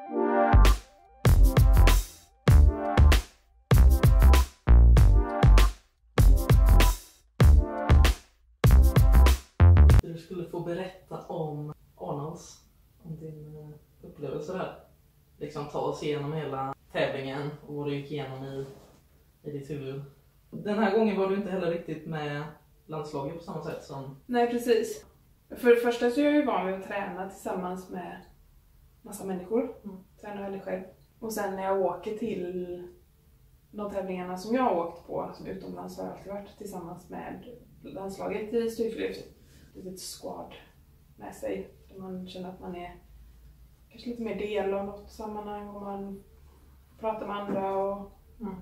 Du skulle få berätta om Arnolds, om din upplevelse där. Liksom ta oss igenom hela tävlingen och vad du gick igenom i ditt huvud. Den här gången var du inte heller riktigt med landslaget på samma sätt som... Nej, precis. För det första så är jag ju van vid att träna tillsammans med massa människor. Tränar väldigt själv. Och sen när jag åker till de tävlingarna som jag har åkt på, som utomlands, har jag alltid varit tillsammans med landslaget i styrkelyft. Ett litet squad med sig. Där man känner att man är kanske lite mer del av något sammanhang. Och man pratar med andra och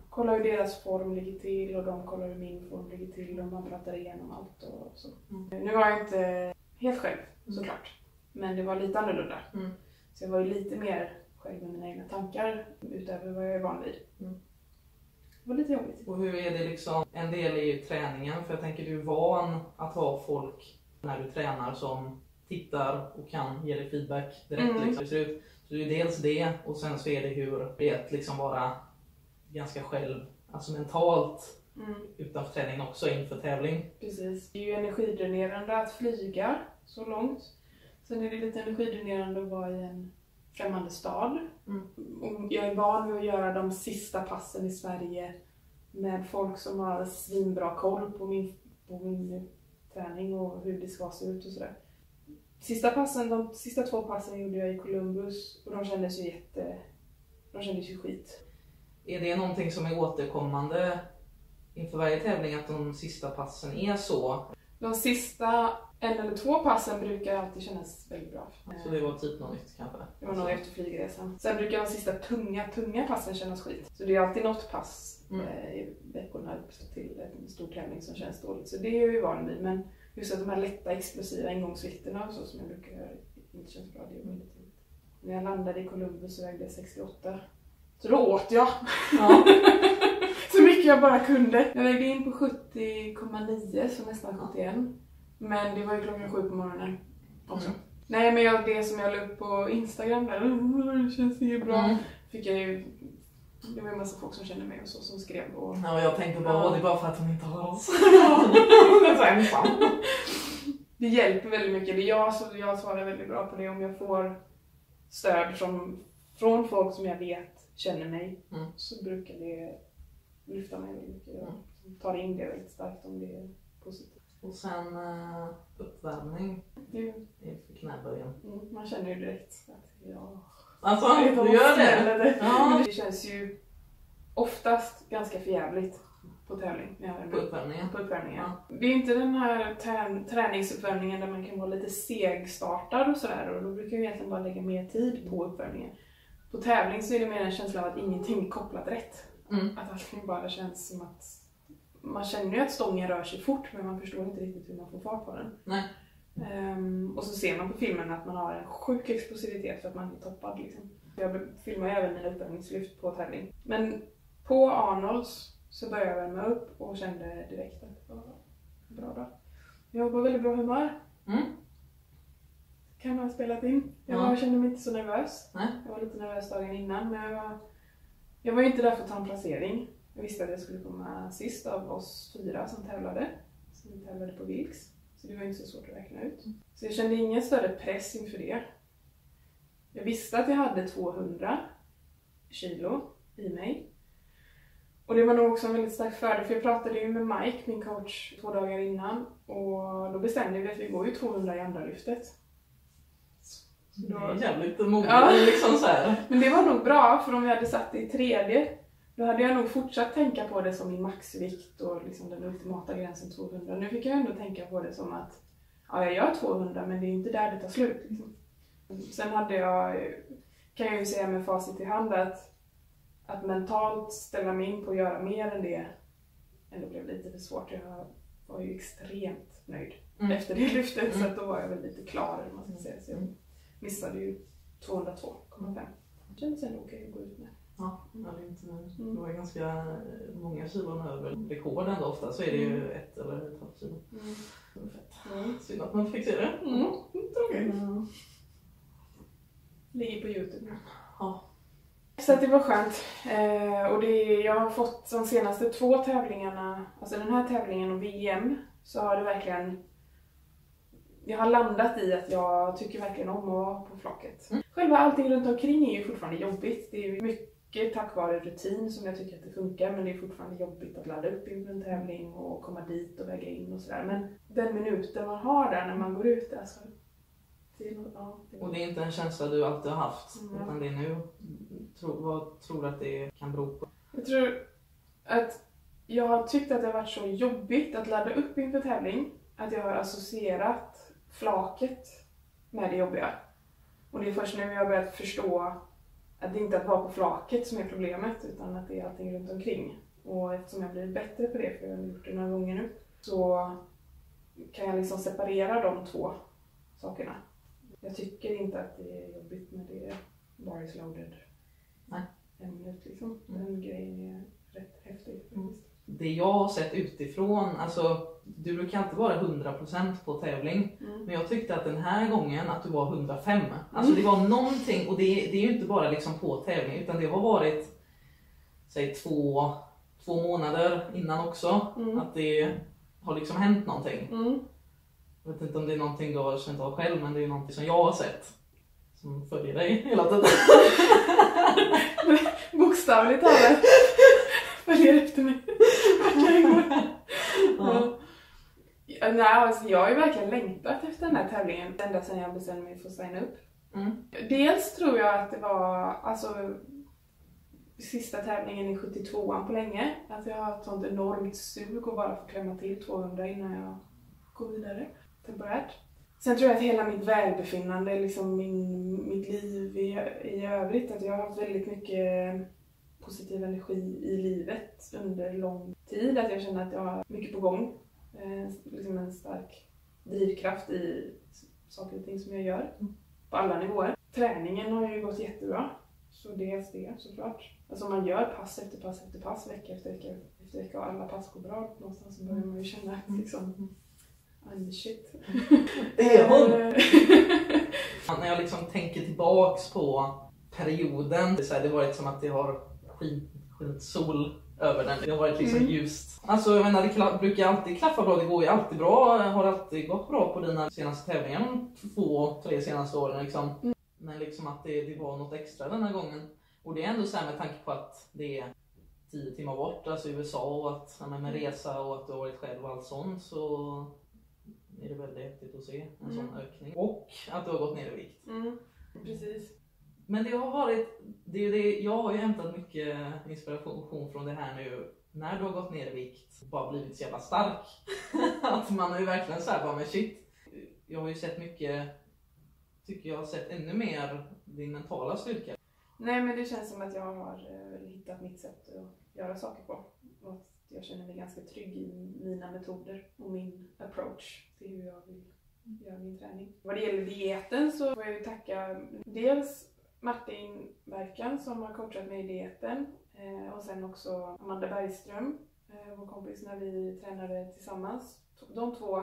kollar hur deras form ligger till. Och de kollar hur min form ligger till. Och man pratar igenom allt och så. Nu var jag inte helt själv, såklart. Men det var lite annorlunda. Så jag var ju lite mer själv med mina egna tankar utöver vad jag är van vid. Det var lite jobbigt. Och hur är det liksom, en del är ju träningen, för jag tänker du är van att ha folk när du tränar som tittar och kan ge dig feedback direkt liksom. Det ser ut. Så det är dels det, och sen så är det hur det är att liksom vara ganska själv, alltså mentalt utanför träningen också inför tävling. Precis. Det är ju energidränerande att flyga så långt. Sen är det lite energidränerande att vara i en främmande stad. Och jag är van vid att göra de sista passen i Sverige med folk som har svinbra koll på min träning och hur det ska se ut och sådär. De sista 2 passen gjorde jag i Columbus och de kändes ju skit. Är det någonting som är återkommande inför varje tävling, att de sista passen är så? De sista 1 eller 2 passen brukar alltid kännas väldigt bra. Så det var typ något nytt kanske? Det var nog efter flygresan. Sen brukar de sista tunga passen kännas skit. Så det är alltid något pass i veckorna upp till en stor tävling som känns dåligt. Så det är jag ju van vid. Men just att de här lätta explosiva ingångsvikterna och så som jag brukar göra inte känns bra. Det är väldigt trevligt. När jag landade i Columbus så vägde jag 68. Så då åt jag. Ja. Så mycket jag bara kunde. Jag vägde in på 70,9 så nästan 71. Men det var ju klockan 7 på morgonen också. Nej, men det som jag la upp på Instagram där, det känns ju bra. Fick jag ju, det var en massa folk som kände mig och så som skrev. Och, ja, jag tänkte bara, det är bara för att hon inte har oss. Det är så ensam. Det hjälper väldigt mycket. Jag svarar väldigt bra på det om jag får stöd från folk som jag vet känner mig. Så brukar det lyfta mig väldigt mycket. Jag tar in det väldigt starkt om det är positivt. Och sen uppvärmning inför knäböjen. Man känner ju direkt att alltså, du gör det? Ja. Det känns ju oftast ganska förjävligt på tävling. På uppvärmningen? På uppvärmningen. Ja. Det är inte den här träningsuppvärmningen där man kan vara lite segstartad och sådär. Och då brukar jag egentligen bara lägga mer tid på uppvärmningen. På tävling så är det mer en känsla av att ingenting är kopplat rätt. Att allting bara känns som att man känner ju att stången rör sig fort, men man förstår inte riktigt hur man får fart på den. Nej. Och så ser man på filmen att man har en sjuk explosivitet för att man är toppad. Liksom. Jag filmar även mina uppvärmningslyft på tävling. Men på Arnolds så började jag värma upp och kände direkt att det var bra dag. Jag var på väldigt bra humör. Kan ha spelat in. Jag kände mig inte så nervös. Nej. Jag var lite nervös dagen innan, men jag var inte där för att ta en placering. Jag visste att jag skulle komma sist av oss 4 som tävlade. Så vi tävlade på Vilks. Så det var inte så svårt att räkna ut. Så jag kände ingen större press inför det. Jag visste att jag hade 200 kilo i mig. Och det var nog också en väldigt stark fördel. För jag pratade ju med Mike, min coach, 2 dagar innan. Och då bestämde vi att vi går ju 200 i andra lyftet. Det är jävligt modigt liksom så här. Men det var nog bra, för om vi hade satt det i 3:e, då hade jag nog fortsatt tänka på det som min maxvikt och liksom den ultimata gränsen 200. Nu fick jag ändå tänka på det som att jag gör 200, men det är inte där det tar slut. Liksom. Sen kan jag ju säga med facit i hand att mentalt ställa mig in på att göra mer än det ändå blev lite för svårt. Jag var ju extremt nöjd efter det lyftet, så att då var jag väl lite klar, man ska säga. Så jag missade ju 202,5. Det kändes ändå okej att gå ut med. Ja, det är inte det var ganska många kilon över rekorden då. Ofta så är det ju 1 eller 1,5 kilo. Det var fett. Synd att man fick se det. ligger på YouTube nu. Ja. Så att det var skönt. Och jag har fått de senaste 2 tävlingarna, alltså den här tävlingen och VM, så har det verkligen, jag har landat i att jag tycker verkligen om att vara på flaket. Själva allting runt omkring är ju fortfarande jobbigt. Det är mycket tack vare rutin som jag tycker att det funkar, men det är fortfarande jobbigt att ladda upp inför en tävling och komma dit och väga in och sådär. Men den minuten man har där när man går ut, alltså, och det är inte en känsla du alltid har haft, utan det är nu. Vad tror du att det kan bero på? Jag tror att jag har tyckt att det har varit så jobbigt att ladda upp inför tävling att jag har associerat flaket med det jobbiga. Och det är först nu jag har börjat förstå att det inte är att vara på flaket som är problemet, utan att det är allting runt omkring. Och eftersom jag blivit bättre på det, för jag har gjort det några gånger nu, så kan jag liksom separera de 2 sakerna. Jag tycker inte att det är jobbigt när det är bar is loaded. Nej. En minut liksom. Den grejen är rätt häftig. Det jag har sett utifrån, alltså du brukar alltid vara 100% på tävling. Men jag tyckte att den här gången att du var 105. Alltså det var någonting, och det är ju inte bara liksom på tävling, utan det har varit, säg 2 månader innan också. Att det har liksom hänt någonting. Jag vet inte om det är någonting du har känt av själv, men det är någonting som jag har sett. Som följer dig hela tiden. Bokstavligt talat. Följer efter mig. Nej, alltså jag har ju verkligen längtat efter den här tävlingen ända sedan jag bestämde mig för att signa upp. Dels tror jag att det var alltså sista tävlingen i 72an på länge. Att jag har ett sånt enormt sug och bara få klämma till 200 innan jag går vidare temporärt. Sen tror jag att hela mitt välbefinnande, liksom mitt liv i övrigt, att jag har haft väldigt mycket positiv energi i livet under lång tid. Att jag känner att jag har mycket på gång. Liksom en stark drivkraft i saker och ting som jag gör. På alla nivåer. Träningen har ju gått jättebra. Så dels det såklart. Alltså man gör pass efter pass efter pass, vecka efter vecka efter vecka. Och alla pass går bra. Någonstans så börjar man ju känna att liksom, I'm the shit. Det är hon! När jag liksom tänker tillbaks på perioden, det har varit som att det har skint sol över den. Det har varit liksom ljust. Alltså jag menar, det brukar alltid klaffa bra, det går ju alltid bra. Har alltid gått bra på dina senaste tävlingar, 2-3 senaste åren liksom. Men liksom att det var något extra den här gången. Och det är ändå så här med tanke på att det är 10 timmar bort, alltså i USA, och att med resa och att du har varit själv och allt sånt, så är det väldigt häftigt att se en sån ökning. Och att du har gått ner i vikt. Precis. Men det har varit, jag har ju hämtat mycket inspiration från det här nu. När du har gått ner i vikt, bara blivit så jävla stark. Att man har ju verkligen så här bara, men shit. Jag har ju sett mycket, tycker jag har sett ännu mer din mentala styrka. Nej, men det känns som att jag har hittat mitt sätt att göra saker på. Och att jag känner mig ganska trygg i mina metoder och min approach till hur jag vill göra min träning. Vad det gäller dieten så får jag ju tacka dels Martin Berkan som har coachat mig i dieten. Och sen också Amanda Bergström, vår kompis, när vi tränade tillsammans. De 2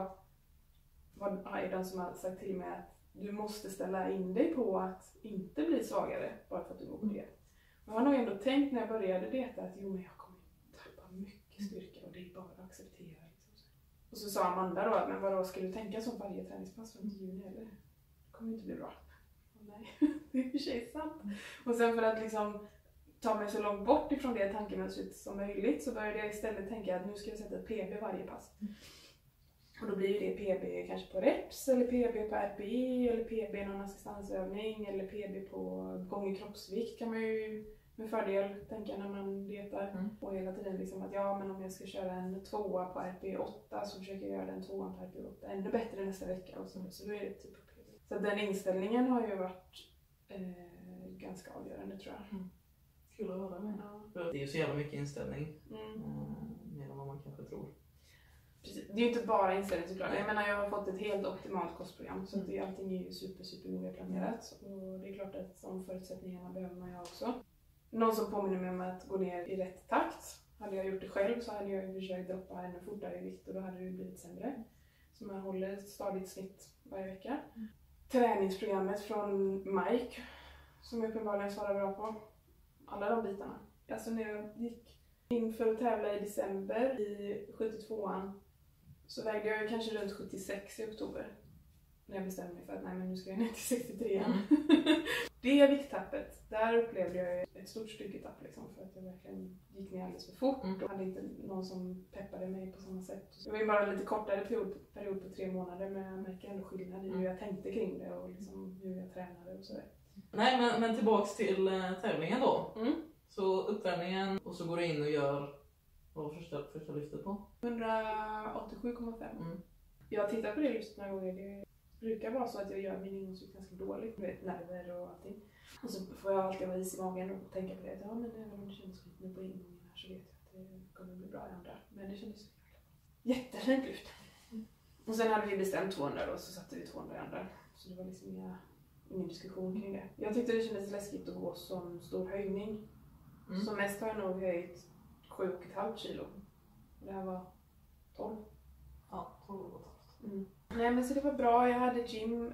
är de som har sagt till mig att du måste ställa in dig på att inte bli svagare bara för att du går på diet. Jag har nog ändå tänkt när jag började dieta att men jag kommer tappa mycket styrka och det är bara att acceptera. Liksom. Och så sa Amanda då, men vadå, ska du tänka som varje träningspass från juni eller? Det kommer inte bli bra. Nej, det är för sig sant. Och sen för att liksom ta mig så långt bort ifrån det tankemönstret som möjligt så började jag istället tänka att nu ska jag sätta ett PB varje pass. Och då blir ju det PB kanske på reps, eller PB på RPE, eller PB någon assistansövning, eller PB på gånger kroppsvikt kan man ju med fördel tänka när man dietar. Och hela tiden liksom att men om jag ska köra en 2 på RP8 så försöker jag göra den 2 på RP8 ännu bättre nästa vecka. Och så då är det typ PB. Så den inställningen har ju varit ganska avgörande tror jag. Kul att höra med. Ja. Det är ju så jävla mycket inställning. Mer än vad man kanske tror. Precis. Det är ju inte bara inställning såklart. Jag menar, jag har fått ett helt optimalt kostprogram. Så att allting är ju super noga planerat. Och det är klart att de förutsättningarna behöver man ju också. Någon som påminner mig om att gå ner i rätt takt. Hade jag gjort det själv så hade jag försökt droppa ännu fortare i vikt. Och då hade det blivit sämre. Så man håller ett stadigt snitt varje vecka. Träningsprogrammet från Mike som jag uppenbarligen svarar bra på. Alla de bitarna. Alltså när jag gick in för att tävla i december i 72an så vägde jag kanske runt 76 i oktober. När jag bestämde mig för att nej, men nu ska jag ner till 63 igen. Det vikttappet, där upplevde jag ett stort styrketapp liksom, för att jag verkligen gick ner alldeles för fort och hade inte någon som peppade mig på samma sätt. Det var ju bara en lite kortare period på 3 månader, men jag märker ändå skillnad i hur jag tänkte kring det och liksom hur jag tränade och sådär. Nej, men tillbaks till tävlingen då. Så uppvärmningen och så går du in och gör, vad var första lyftet på? 187,5. Jag har tittat på det lyftet några gånger. Det brukar vara så att jag gör min ingångsvikt ganska dåligt. Du vet, nerver och allting. Och så får jag alltid vara is i magen och tänka på det. Ja, men även om det känns skit nu på ingången här så vet jag att det kommer bli bra i andra. Men det kändes jättefint lyft. Och sen hade vi bestämt 200 och så satte vi 200 i andra. Så det var liksom ingen diskussion kring det. Jag tyckte det kändes läskigt att gå som stor höjning. Som mest har jag nog höjt 7,5 kilo. Och det här var 12. Ja, 12,5. Nej, men så det var bra. Jag hade Jim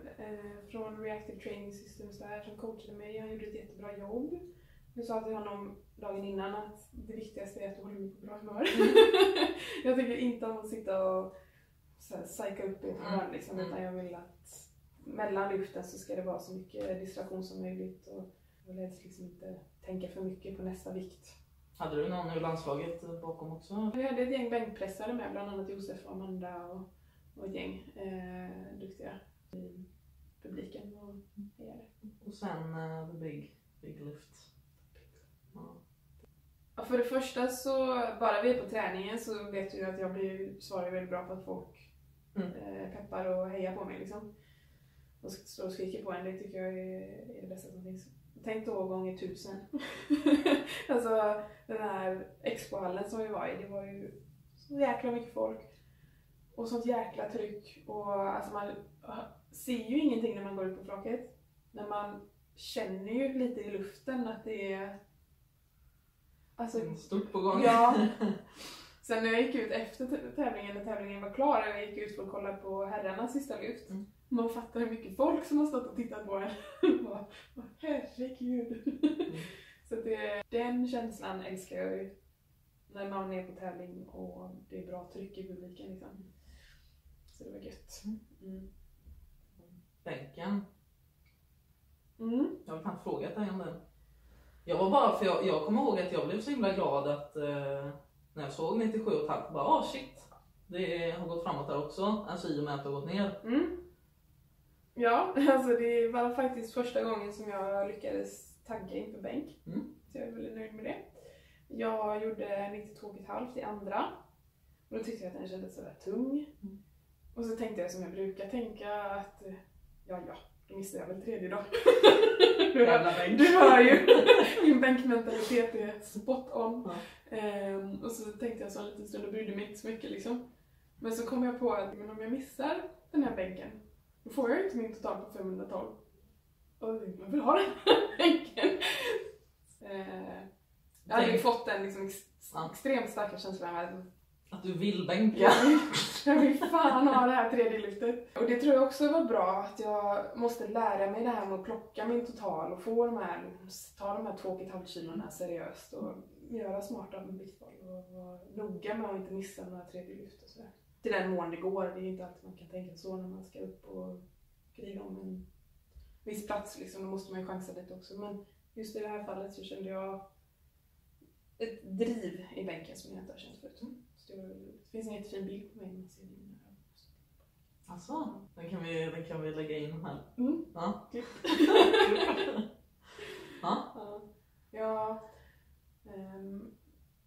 från Reactive Training Systems där som coachade mig. Han gjorde ett jättebra jobb. Jag sa till honom dagen innan att det viktigaste är att du håller mig på bra humör. Jag tycker inte om att sitta och psyka upp i ett hörn liksom, utan jag vill att mellan lyften så ska det vara så mycket distraktion som möjligt och jag vill helst liksom inte tänka för mycket på nästa vikt. Hade du någon i landslaget bakom också? Jag hade ett gäng bänkpressare med, bland annat Josef och Amanda och ett gäng duktiga i publiken och hejade. Och sen the big lift. Ja, för det första så, bara vi är på träningen så vet du att jag svarar väldigt bra på att folk peppar och hejar på mig liksom. Och står och skriker på en, det tycker jag är det bästa som finns. Tänk då gånger 1000. Alltså den här expohallen som vi var i, det var ju så jäkla mycket folk. Och sånt jäkla tryck. Och alltså man ser ju ingenting när man går ut på flaket. Men man känner ju lite i luften att det är alltså, stort på gång. Ja. Sen när jag gick ut efter tävlingen, när tävlingen var klar, jag gick ut för att kolla på herrarnas sista lyft. Man fattar hur mycket folk som har stått och tittat på en. Herregud. Så den känslan älskar jag ju. När man är på tävling och det är bra tryck i publiken liksom. Så det var gött. Bänken. Jag har fan frågat dig om den. Jag var bara, för jag kommer ihåg att jag blev så himla glad att när jag såg 97,5 bara shit. Det har gått framåt där också. Alltså i och med att det har gått ner. Ja, alltså det var faktiskt första gången som jag lyckades tagga in på bänk. Så jag är väldigt nöjd med det. Jag gjorde 92,5 i andra. Och då tyckte jag att den kändes sådär tung. Och så tänkte jag som jag brukar tänka att ja, då missar jag väl tredje dag. Du hör ju, min bänkmentalitet är spot on. Och så tänkte jag så en liten stund och brydde mig inte så mycket liksom. Men så kom jag på att men om jag missar den här bänken, då får jag inte min total på 512. Och jag vill ha den här bänken. Jag hade ju fått den liksom extremt starka känslan att du vill bänka. Jag vill fan ha det här tredje lyftet. Och det tror jag också var bra, att jag måste lära mig det här med att plocka min total och få ta de här 2,5 kilorna seriöst och göra smarta viktval och vara noga med att inte missa några tredje lyft och sådär. Till den mån det går, det är inte alltid man kan tänka så när man ska upp och kriga om en viss plats liksom, då måste man ju chansa lite också. Men just i det här fallet så kände jag ett driv i bänken som jag inte har känt förut. Så det var väldigt roligt. Det finns en jättefin bild på mig när man ser din här. Alltså, den kan vi lägga in här. Ja. Jag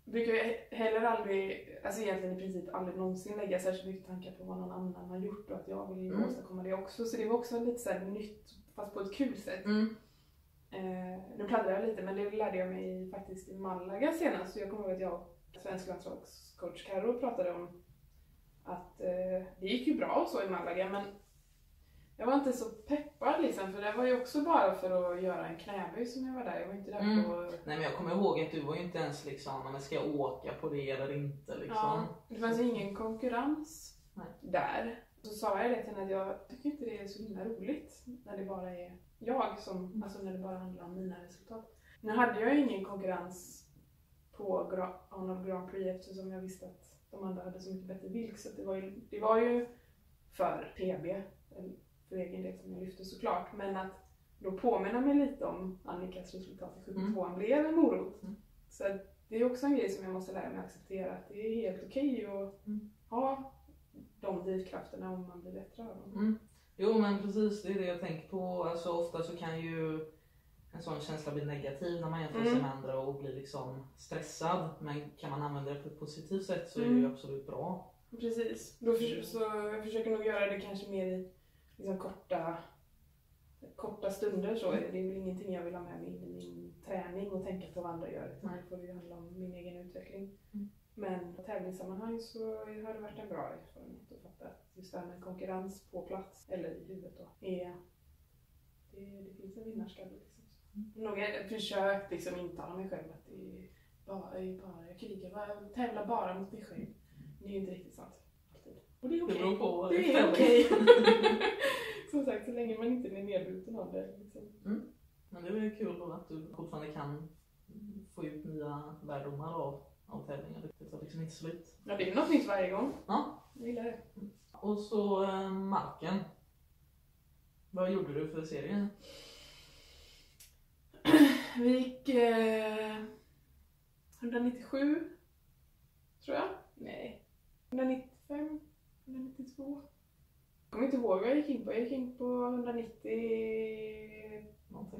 brukar heller aldrig, alltså egentligen i princip aldrig någonsin lägga särskilt mycket tankar på vad någon annan har gjort och att jag vill åstadkomma det också. Så det var också lite så här nytt, fast på ett kul sätt. Nu pladdrar jag lite, men det lärde jag mig faktiskt i Malaga senast. Så jag kommer ihåg att jag och svensk landslagscoach Karo pratade om att det gick ju bra och så i Malaga, men jag var inte så peppad liksom, för det var ju också bara för att göra en knäböj som jag var där. Jag var inte där på... Nej, men jag kommer ihåg att du var ju inte ens liksom, men ska jag åka på det eller inte liksom. Ja, det fanns ju ingen konkurrens där. Så sa jag det till henne att jag tycker inte det är så himla roligt när det bara är jag som, alltså när det bara handlar om mina resultat. Nu hade jag ingen konkurrens på Arnold Grand Prix eftersom jag visste att de andra hade så mycket bättre vilk. Så det var ju för PB, för egen del som jag lyfte såklart. Men att då påminna mig lite om Annikas resultat i 72 blev en morot. Så det är också en grej som jag måste lära mig att acceptera. Att det är helt okej att ha de drivkrafterna om man blir bättre av dem. Jo men precis, det är det jag tänker på. Alltså ofta så kan ju en sån känsla bli negativ när man jämför sig med andra och blir liksom stressad. Men kan man använda det på ett positivt sätt så är det ju absolut bra. Precis, så jag försöker nog göra det kanske mer i liksom korta stunder. Så det är väl ingenting jag vill ha med mig in i min träning och tänka på vad andra gör. Utan det får ju handla om min egen utveckling. Men på tävlingssammanhang så har det varit en bra erfarenhet att fatta att just det här med konkurrens på plats, eller i huvudet då, det finns en vinnarskalle liksom. Nog har jag försökt liksom intala mig själv att jag krigar, jag tävlar bara mot mig själv. Det är ju inte riktigt sant. Alltid. Och det är okej. Det beror på. Det är okej. Som sagt, så länge man inte är nedbruten av det. Liksom. Men det är väl kul då att du fortfarande kan få ut nya lärdomar av tävlingar. Det tar liksom inte slut. Ja, det är något nytt varje gång. Ja. Jag gillar det. Och så marken. Vad gjorde du för serien? Vi gick 197, tror jag. Nej. 195, 192. Jag kommer inte ihåg vad jag gick in på. Jag gick in på 190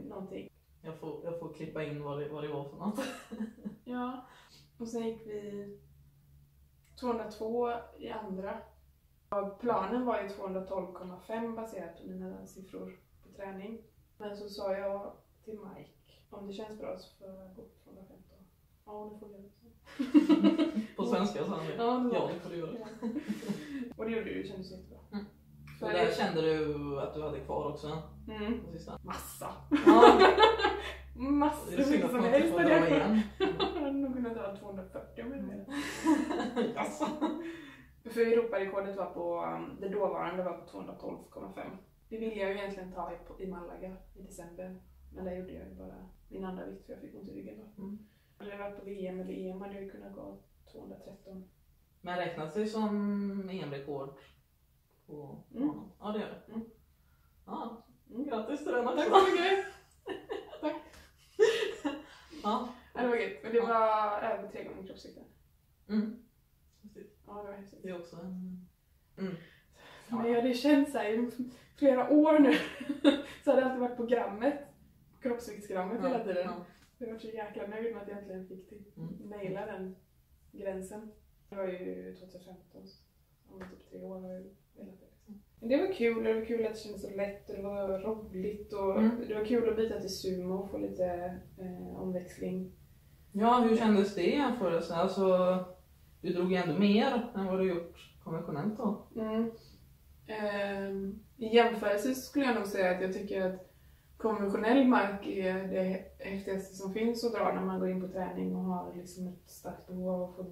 någonting. Jag får klippa in vad det var för något. Ja. Och sen gick vi 202 i andra. Och planen var ju 212,5 baserat på mina siffror på träning. Men så sa jag till Mike, om det känns bra så får jag gå på 215. Ja, det får jag göra. På svenska sa han det. Ja, det får du göra. Ja. Och det gjorde du, det kändes jättebra. Och där kände du att du hade kvar också? Massa. Ja. Massor. Det är synd att man inte får dra igen. Jag hade nog kunnat dra 240 om jag med. För Europarekordet var på, det dåvarande var på 212,5. Det ville jag ju egentligen ta i Malaga i december. Men där gjorde jag ju bara min andra vikt för jag fick ont i ryggen då. Hade jag varit på VM eller EM hade jag kunnat gå 213. Men räknas det som EM-rekord på honom? Ja, det gör det. Ja, grattis till den också. Tack så mycket. Tack. Ja. Det var gött. Men det var över 3 gånger kroppsvikten. Ja, det var häftigt. Det är också en... Men jag hade känt så här i flera år nu. Så hade jag alltid varit på grammet. Kroppsviktsgrammet hela tiden. Jag var så jäkla nöjd med att jag äntligen fick naila den gränsen. Det var ju 2015. Om typ 3 år har jag velat det. Men det var kul. Det var kul att det kändes så lätt. Och det var roligt. Och det var kul att byta till sumo och få lite omväxling. Ja, hur kändes det i jämförelse? Alltså, du drog ändå mer än vad du gjort konventionellt då? I jämförelse skulle jag nog säga att jag tycker att konventionell mark är det häftigaste som finns att dra när man går in på träning och har liksom ett starkt behov av att få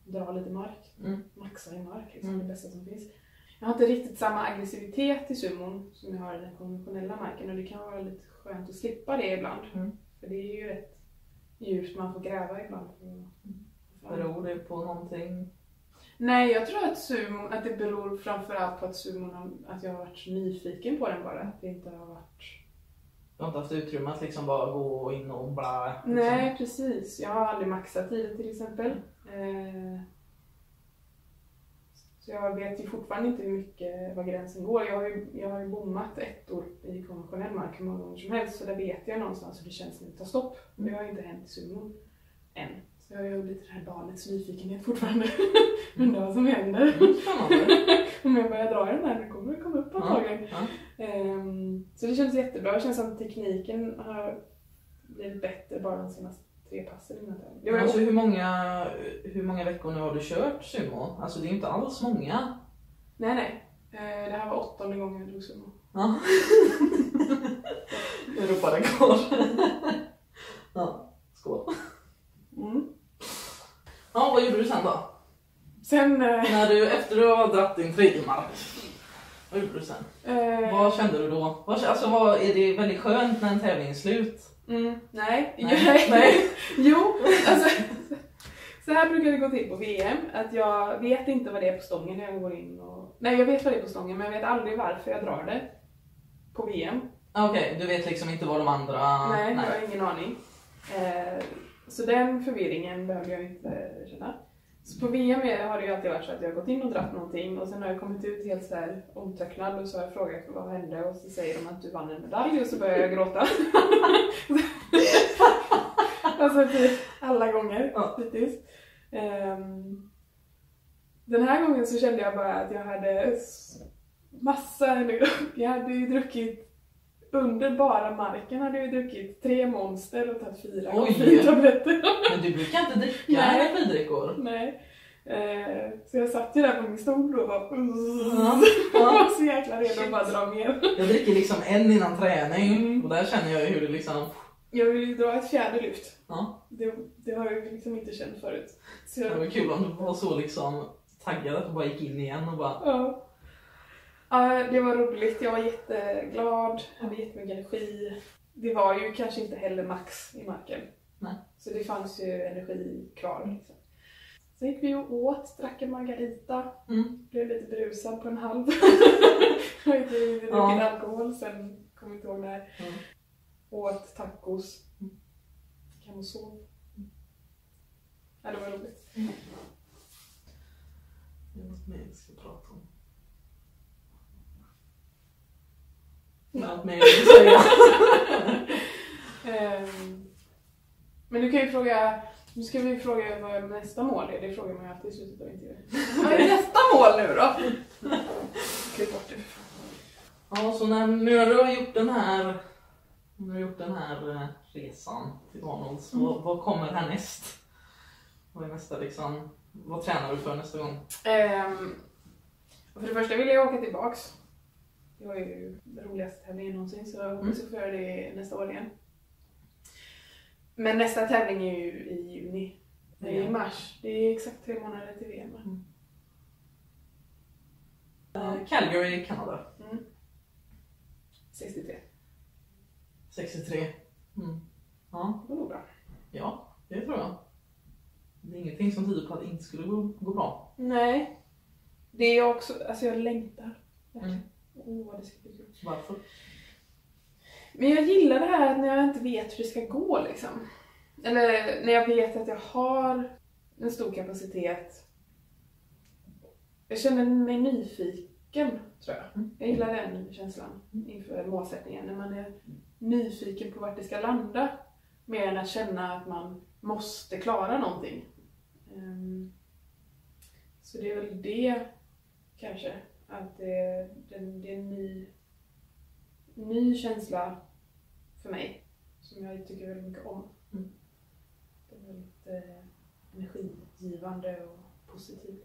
dra lite mark. Maxa i mark, liksom det bästa som finns. Jag har inte riktigt samma aggressivitet i sumon som jag har i den konventionella marken och det kan vara lite skönt att slippa det ibland. För det är ju rätt djupt man får gräva ibland. Beror det på någonting? Nej, jag tror att det beror framförallt på att jag har varit nyfiken på den bara. Att det inte har varit... Du har inte haft utrymme att liksom bara gå in och bla? Liksom. Nej, precis. Jag har aldrig maxat tiden till exempel. Så jag vet ju fortfarande inte hur mycket vad gränsen går. Jag har ju bommat ettor i konventionell mark hur många gånger som helst. Så där vet jag någonstans hur det känns när det tar stopp. Det har inte hänt i sumon än. Så jag har ju lite det här barnets nyfikenhet fortfarande. Undrar vad som händer. Om jag börjar dra den här, då kommer det komma upp antagligen. Så det känns jättebra. Det känns som tekniken har blivit bättre bara de senaste 3 passen innan det. Alltså hur många veckor nu har du kört sumo? Alltså det är inte alls många. Nej. Det här var 8:e gången jag drog sumo. Ja. Europarekord. Ja, skål. Ja, vad gjorde du sen då? Sen... Efter du har dratt din tredje mark, vad gjorde du sen? Vad kände du då? Är det väldigt skönt när en tävling är slut? Nej. Nej. Jo, alltså... Så här brukar det gå till på VM, att jag vet inte vad det är på stången när jag går in och... Nej, jag vet vad det är på stången, men jag vet aldrig varför jag drar det på VM. Okej, du vet liksom inte vad de andra... Nej, jag har ingen aning. Så den förvirringen behöver jag inte känna. Så på VM har det ju alltid varit så att jag har gått in och dratt någonting och sen har jag kommit ut helt så här omtöcknad och så har jag frågat vad hände och så säger de att du vann en medalj och så börjar jag gråta. Alltså typ alla gånger hittills. Den här gången så kände jag bara att jag hade massa, jag hade ju druckit under bara marken hade jag druckit 3 monster och tagit 4 koffeintabletter. Men du brukar inte dricka energidrycker? Nej. Så jag satt ju där på min stol och var så jäkla redo att bara dra mer. Jag dricker liksom en innan träning och där känner jag hur det liksom... Jag vill ju dra ett fjärde lyft. Ja. Det har jag liksom inte känt förut. Så det var kul om du var så liksom taggad att du bara gick in igen och bara... Ja, det var roligt. Jag var jätteglad. Hade jättemycket energi. Det var ju kanske inte heller max i marken. Nej. Så det fanns ju energi kvar. Liksom. Sen gick vi och åt, drack en margarita. Blev lite berusad på en halv. Jag gick och druckit alkohol, sen kom jag inte ihåg när. Åt tacos. Kan och sov. Ja, det var roligt. Det är något mer jag ska prata om. Något mer jag vill säga. Men du kan ju fråga... Nu ska vi fråga vad nästa mål är. Det frågar man ju alltid i slutet av intervjun. Vad är nästa mål nu då? Klipp bort det. Ja, så nu har du gjort den här... Nu har du gjort den här resan till Arnolds. Vad kommer härnäst? Vad är nästa liksom? Vad tränar du för nästa gång? För det första vill jag åka tillbaks. Det var ju den roligaste tävlingen någonsin så jag hoppas att få göra det nästa år igen. Men nästa tävling är ju i juni. Det är i mars. Det är exakt 3 månader till VM. Calgary, Kanada. 63. 63. Ja, det var nog bra. Ja, det tror jag. Det är ingenting som tyder på att det inte skulle gå bra. Nej. Det är också, alltså jag längtar. Vad det ska bli kul. Varför? Men jag gillar det här när jag inte vet hur det ska gå liksom. Eller när jag vet att jag har en stor kapacitet. Jag känner mig nyfiken, tror jag. Jag gillar den känslan inför målsättningen. När man är nyfiken på vart det ska landa. Mer än att känna att man måste klara någonting. Så det är väl det kanske. Att det är en ny känsla för mig. Som jag tycker väldigt mycket om. Det är väldigt energigivande och positivt.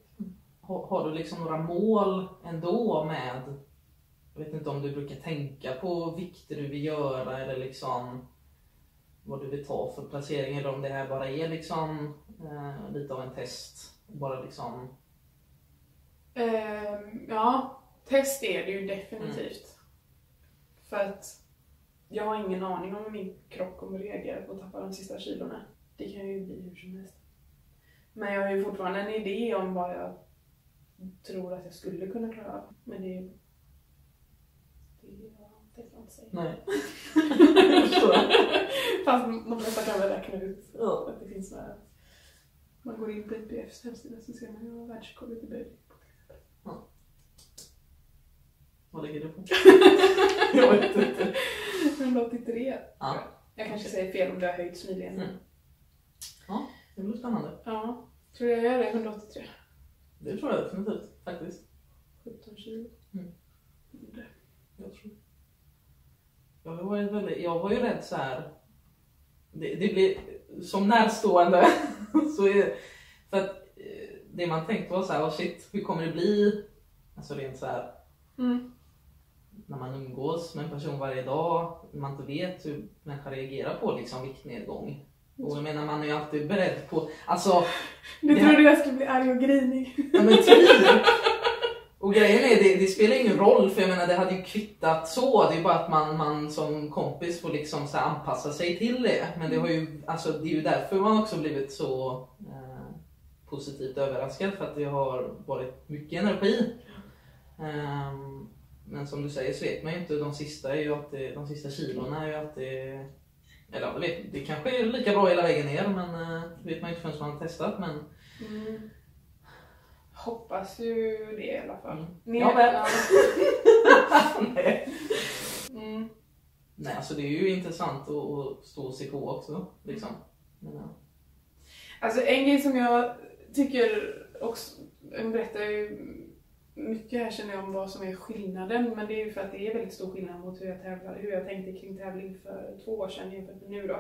Har du liksom några mål ändå med, jag vet inte om du brukar tänka på vikter du vill göra eller liksom vad du vill ta för placering eller om det här bara är liksom lite av en test bara liksom? Ja, test är det ju definitivt. För att jag har ingen aning om hur min kropp kommer reagera på att tappa de sista kilorna. Det kan ju bli hur som helst. Men jag har ju fortfarande en idé om vad jag tror att jag skulle kunna klara av. Men det kan jag inte säga. Nej. Fast de flesta kan väl räkna ut att det finns några. Man går in på IPFs hemsida så ser man ju världsrekordet i böjning. Ja. Vad ligger du på? Jag vet inte. 183. Ja. Jag kanske säger fel om det har höjts nyligen. Ja, det blir spännande. Ja, tror jag gör det 183. Det tror jag definitivt, faktiskt. 17 kilo. Det. Jag tror. Jag var ju rädd så här. Det blir som närstående så är för att det man tänkte var så här, shit, hur kommer det bli? Alltså rent så här. När man umgås med en person varje dag, man inte vet hur människor reagerar på liksom viktnedgång. Och jag menar, man är ju alltid beredd på, alltså... Du trodde jag skulle bli arg och grinig. Ja, men typ. Och grejen är, det spelar ingen roll, för jag menar, det hade ju kvittat så. Det är ju bara att man som kompis får liksom så här anpassa sig till det. Men det har ju, alltså det är ju därför man också blivit så positivt överraskad, för att det har varit mycket energi. Men som du säger så vet man ju inte, de sista kilorna är ju att det... Eller ja, det kanske är lika bra hela vägen ner, men det vet man inte förrän man har testat. Men... Hoppas ju det i alla fall. Ja, men... Nej, alltså det är ju intressant att stå och se på också. Liksom. Men, ja. Alltså en grej som jag tycker också, jag berättar ju mycket här känner jag om vad som är skillnaden, men det är ju för att det är väldigt stor skillnad mot hur jag tänkte kring tävling för 2 år sedan jämfört med nu då.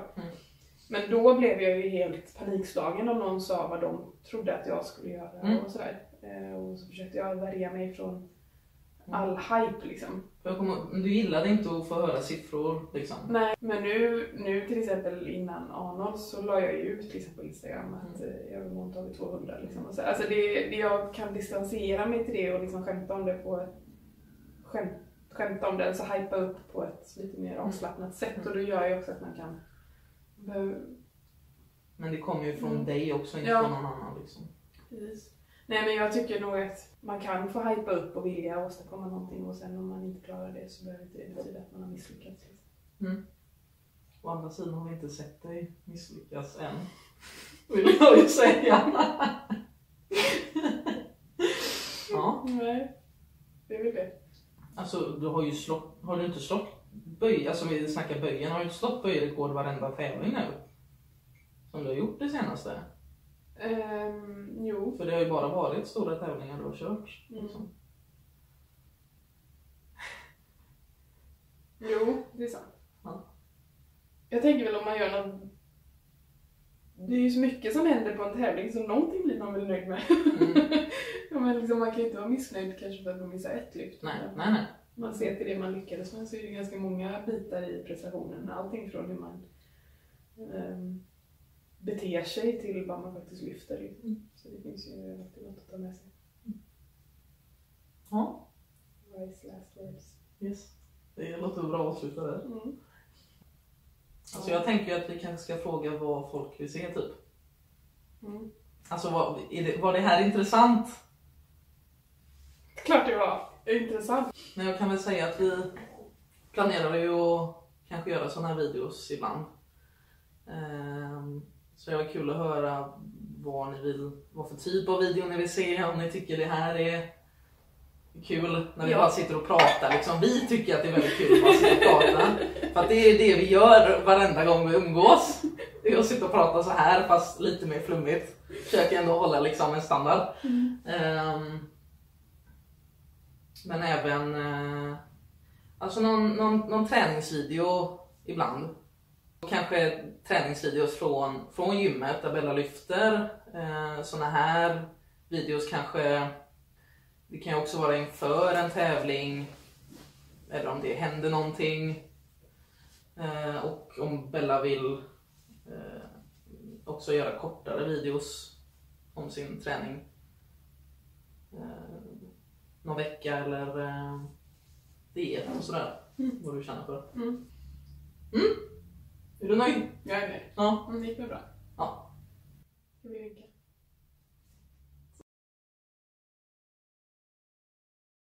Men då blev jag ju helt panikslagen om någon sa vad de trodde att jag skulle göra och sådär. Och så försökte jag värja mig från all hype liksom. Du gillade inte att få höra siffror liksom? Nej, men nu till exempel innan Arnold så la jag ju ut liksom på Instagram att jag har montagit 200 liksom. Och så. Alltså det jag kan distansera mig till det och liksom skämta om det på skämta om det, alltså hypa upp på ett lite mer avslappnat sätt, och då gör jag också att man kan... Men det kommer ju från dig också, inte från någon annan liksom. Precis. Nej, men jag tycker nog att man kan få hypa upp och vilja åstadkomma någonting, och sen om man inte klarar det så behöver det betyda att man har misslyckats. Å andra sidan har vi inte sett dig misslyckas än. Vill jag ju säga. Ja. Nej, det är väl det. Alltså du har ju har du inte slått böj, alltså vi snackar böjen, har du inte slått böjrekord varenda tävling nu? Som du har gjort det senaste? Jo. För det har ju bara varit stora tävlingar du har kört. Liksom. Jo, det är sant. Ja. Jag tänker väl om man gör något... Det är ju så mycket som händer på en tävling, så någonting blir man väl nöjd med. Men liksom, man kan ju inte vara missnöjd kanske för att man missar ett lyft. Nej. Man ser till det man lyckades med, så är det ganska många bitar i prestationen. Allting från hur man beter sig till vad man faktiskt lyfter. Så det finns ju alltid något att ta med sig. Ja. Wise last words. Yes. Det låter bra att avsluta där. Alltså jag tänker ju att vi kanske ska fråga vad folk vill se typ. Alltså var det här intressant? Klart det var intressant. Men jag kan väl säga att vi planerar ju att kanske göra sådana här videos ibland. Så det var kul att höra vad för typ av video ni vill se, om ni tycker det här är kul när vi bara sitter och pratar liksom. Vi tycker att det är väldigt kul att bara sitta och prata, för att det är det vi gör varenda gång vi umgås. Det är att sitta och prata så här, fast lite mer flummigt. Försöker ändå hålla liksom en standard. Men även alltså någon träningsvideo ibland. Kanske träningsvideos från gymmet där Bella lyfter. Såna här videos kanske, det kan ju också vara inför en tävling. Eller om det händer någonting. Och om Bella vill också göra kortare videos om sin träning. Någon vecka eller diet och sådär. Vad du känner för. Är du nöjd? Jag är nöjd. Ja. Det gick väl bra. Ja. Det blir enkelt.